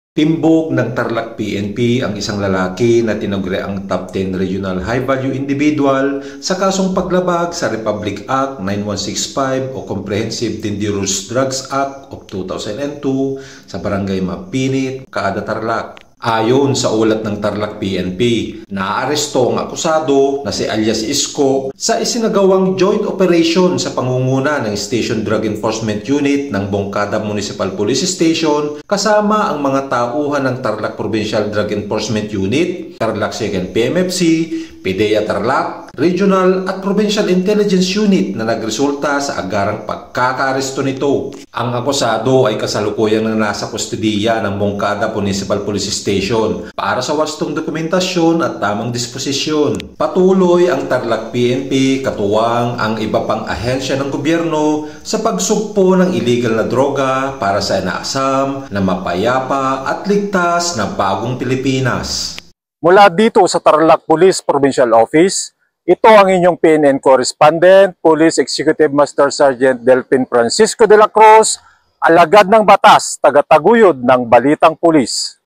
Timbog ng Tarlac PNP ang isang lalaki na tinaguri ang top 10 regional high-value individual sa kasong paglabag sa Republic Act 9165 o Comprehensive Dangerous Drugs Act of 2002 sa Barangay Mapinit, Kaada, Tarlac. Ayon sa ulat ng Tarlac PNP, naaresto ang akusado na si alias Isko sa isinagawang joint operation sa pangunguna ng Station Drug Enforcement Unit ng Bongkada Municipal Police Station kasama ang mga tauhan ng Tarlac Provincial Drug Enforcement Unit, Tarlac 2nd PMFC, PDEA Tarlac, Regional at Provincial Intelligence Unit na nagresulta sa agarang pagkakaaresto nito. Ang akusado ay kasalukuyang nasa kustudiya ng Bongkada Municipal Police Station para sa wastong dokumentasyon at tamang disposisyon. Patuloy ang Tarlac PNP katuwang ang iba pang ahensya ng gobyerno sa pagsugpo ng illegal na droga para sa inaasam na mapayapa at ligtas na bagong Pilipinas. Mula dito sa Tarlac Police Provincial Office, ito ang inyong PNN Correspondent, Police Executive Master Sergeant Delphin Francisco de la Cruz, alagad ng batas, tagataguyod ng Balitang Pulis.